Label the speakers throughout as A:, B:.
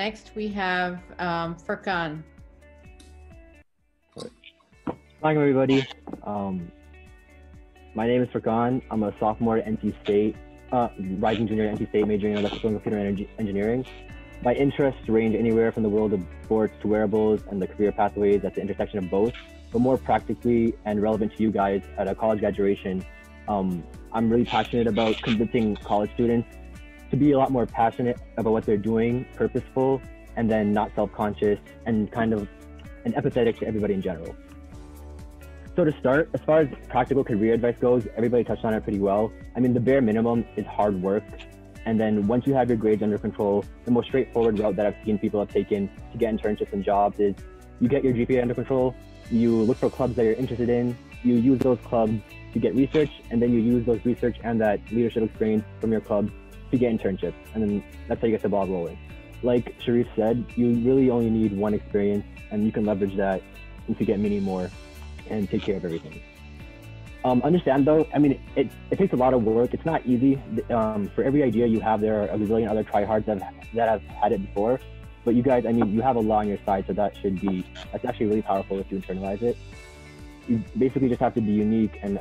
A: next we have Furkan.
B: Hi everybody. My name is Furkan. I'm a sophomore at NC State, rising junior at NC State, majoring in electrical and computer engineering. My interests range anywhere from the world of sports to wearables and the career pathways at the intersection of both. But more practically and relevant to you guys at a college graduation, I'm really passionate about convincing college students to be a lot more passionate about what they're doing, purposeful, and then not self-conscious and kind of and empathetic to everybody in general. So to start, as far as practical career advice goes, everybody touched on it pretty well. I mean, the bare minimum is hard work. And then once you have your grades under control, the most straightforward route that I've seen people have taken to get internships and jobs is you get your GPA under control, you look for clubs that you're interested in, you use those clubs to get research, and then you use those research and that leadership experience from your club to get internships. And then that's how you get the ball rolling. Like Sharif said, you really only need one experience and you can leverage that to get many more and take care of everything. Understand though, I mean, it takes a lot of work. It's not easy. For every idea you have, there are a gazillion other tryhards that have had it before. But you guys, I mean, you have a law on your side, so that's actually really powerful if you internalize it. You basically just have to be unique and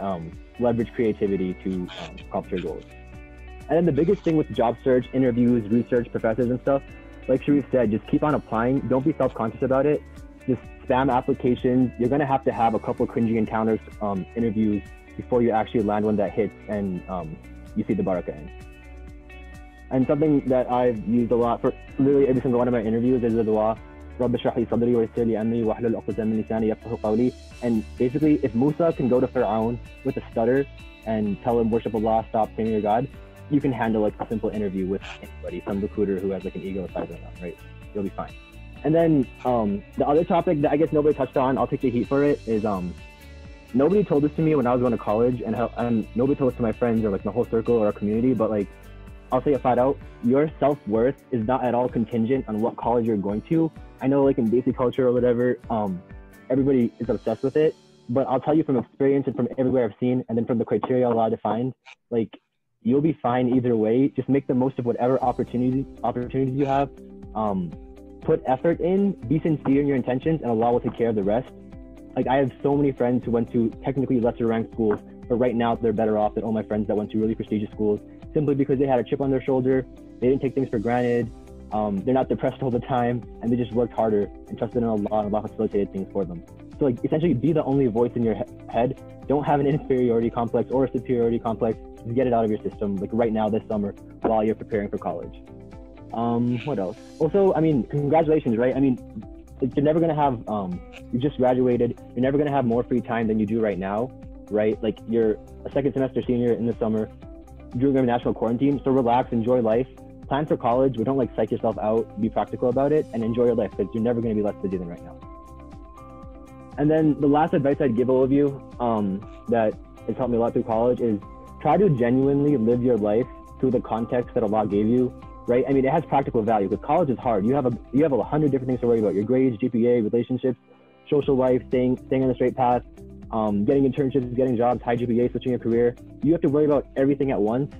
B: leverage creativity to accomplish your goals. And then the biggest thing with job search, interviews, research, professors and stuff, like Sharif said, just keep on applying. Don't be self-conscious about it. Just spam applications. You're gonna have a couple cringy encounters, interviews before you actually land one that hits and you see the barakah in. And something that I've used a lot for literally every single one of my interviews is the dua. رب اشرح لي صدري ويسر لي امري واحلل عقدة من لساني يفقهوا قولي. And basically, if Musa can go to Fir'aun with a stutter and tell him worship Allah, stop claiming your God, you can handle like a simple interview with anybody, some recruiter who has like an ego size or not, right? You'll be fine. And then the other topic that I guess nobody touched on, I'll take the heat for it, is nobody told this to me when I was going to college, and nobody told this to my friends or like my whole circle or our community, but like, I'll say it flat out, your self-worth is not at all contingent on what college you're going to. I know like in basic culture or whatever, everybody is obsessed with it, but I'll tell you from experience and from everywhere I've seen, and then from the criteria Allah defined, like you'll be fine either way. Just make the most of whatever opportunities you have. Put effort in, be sincere in your intentions, and Allah will take care of the rest. Like I have so many friends who went to technically lesser ranked schools, but right now they're better off than all my friends that went to really prestigious schools, simply because they had a chip on their shoulder, they didn't take things for granted, they're not depressed all the time, and they just worked harder and trusted in Allah, and Allah facilitated things for them. So like essentially be the only voice in your head. Don't have an inferiority complex or a superiority complex. Just get it out of your system, like right now this summer while you're preparing for college. What else? Also, I mean, congratulations, right? I mean, you're never gonna have, you just graduated, you're never gonna have more free time than you do right now, right? Like you're a second semester senior in the summer, during a national quarantine, so relax, enjoy life, plan for college, but don't like psych yourself out, be practical about it, and enjoy your life, because you're never gonna be less busy than right now. And then the last advice I'd give all of you, that has helped me a lot through college, is try to genuinely live your life through the context that Allah gave you. Right? I mean, it has practical value, because college is hard. You have 100 different things to worry about: your grades, GPA, relationships, social life, staying on the straight path, getting internships, getting jobs, high GPA, switching your career. You have to worry about everything at once.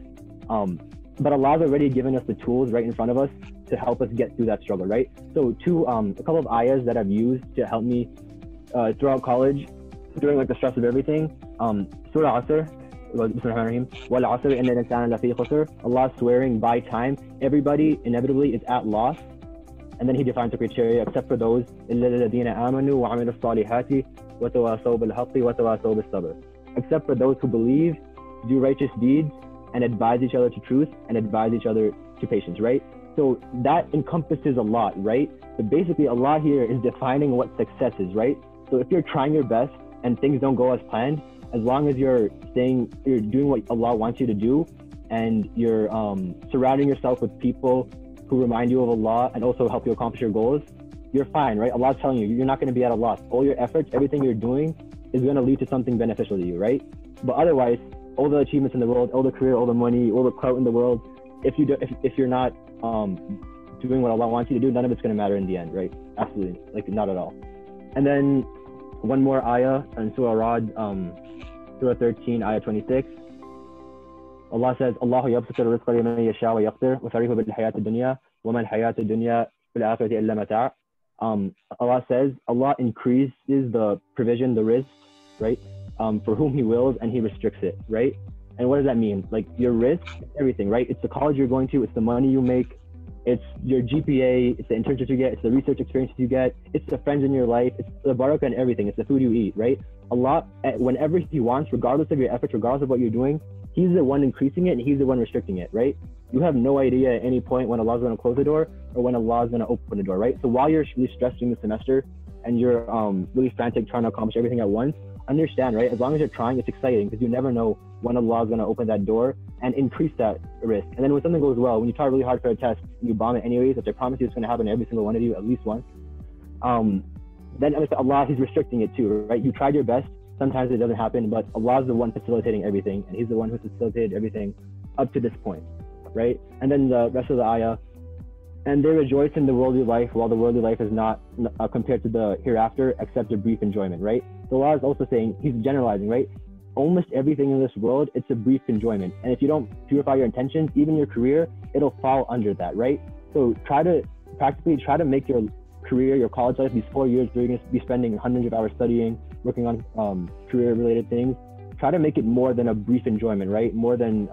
B: But Allah's already given us the tools right in front of us to help us get through that struggle, right? So a couple of ayahs that I've used to help me throughout college, during like the stress of everything. Surah Asr. Allah swearing by time, everybody inevitably is at loss. And then he defines the criteria, except for those except for those who believe, do righteous deeds, and advise each other to truth, and advise each other to patience, right? So that encompasses a lot, right? But basically Allah here is defining what success is, right? So if you're trying your best and things don't go as planned, as long as you're doing what Allah wants you to do, and you're surrounding yourself with people who remind you of Allah and also help you accomplish your goals, you're fine, right? Allah's telling you, you're not going to be at a loss. All your efforts, everything you're doing is going to lead to something beneficial to you, right? But otherwise, all the achievements in the world, all the career, all the money, all the clout in the world, if you're not doing what Allah wants you to do, none of it's going to matter in the end, right? Absolutely, like not at all. And then one more ayah in Surah Ra'd, Surah 13, ayah 26. Allah says, Allahu yabsutu rizqa liman yasha wa yaqdir wa farihu bil hayati dunya wa man hayati dunya في الآخرة إلا متاع. Allah says, Allah increases the provision, the risk, right? For whom He wills, and He restricts it, right? And what does that mean? Like your risk, everything, right? It's the college you're going to, it's the money you make, it's your GPA, it's the internships you get, it's the research experiences you get, it's the friends in your life, it's the barakah and everything, it's the food you eat, right? Allah, whenever He wants, regardless of your efforts, regardless of what you're doing, He's the one increasing it and He's the one restricting it, right? You have no idea at any point when Allah's going to close the door or when Allah's going to open the door, right? So while you're really stressed during the semester and you're really frantic trying to accomplish everything at once, understand, right? As long as you're trying, it's exciting because you never know when Allah is going to open that door and increase that risk. And then when something goes well, when you try really hard for a test, you bomb it anyways, which I promise you it's going to happen to every single one of you at least once. Then Allah, He's restricting it too, right? You tried your best. Sometimes it doesn't happen, but Allah is the one facilitating everything, and He's the one who facilitated everything up to this point, right? And then the rest of the ayah, and they rejoice in the worldly life while the worldly life is not compared to the hereafter except a brief enjoyment, right? So Allah is also saying, He's generalizing, right? Almost everything in this world, it's a brief enjoyment. And if you don't purify your intentions, even your career, it'll fall under that, right? So try to make your career, your college life, these 4 years, you're going to be spending hundreds of hours studying, working on career-related things. Try to make it more than a brief enjoyment, right? More than,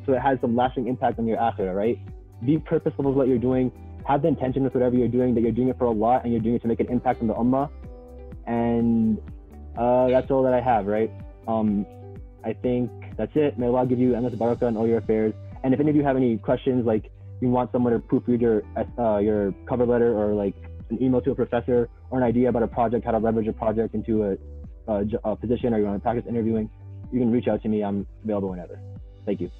B: so it has some lasting impact on your akhirah, right? Be purposeful with what you're doing. Have the intention with whatever you're doing, that you're doing it for Allah and you're doing it to make an impact on the ummah. And that's all that I have, right? I think that's it. May Allah give you endless barakah in all your affairs. And if any of you have any questions, like you want someone to proofread your cover letter, or like an email to a professor, or an idea about a project, how to leverage a project into a position, or you want to practice interviewing, you can reach out to me. I'm available whenever. Thank you.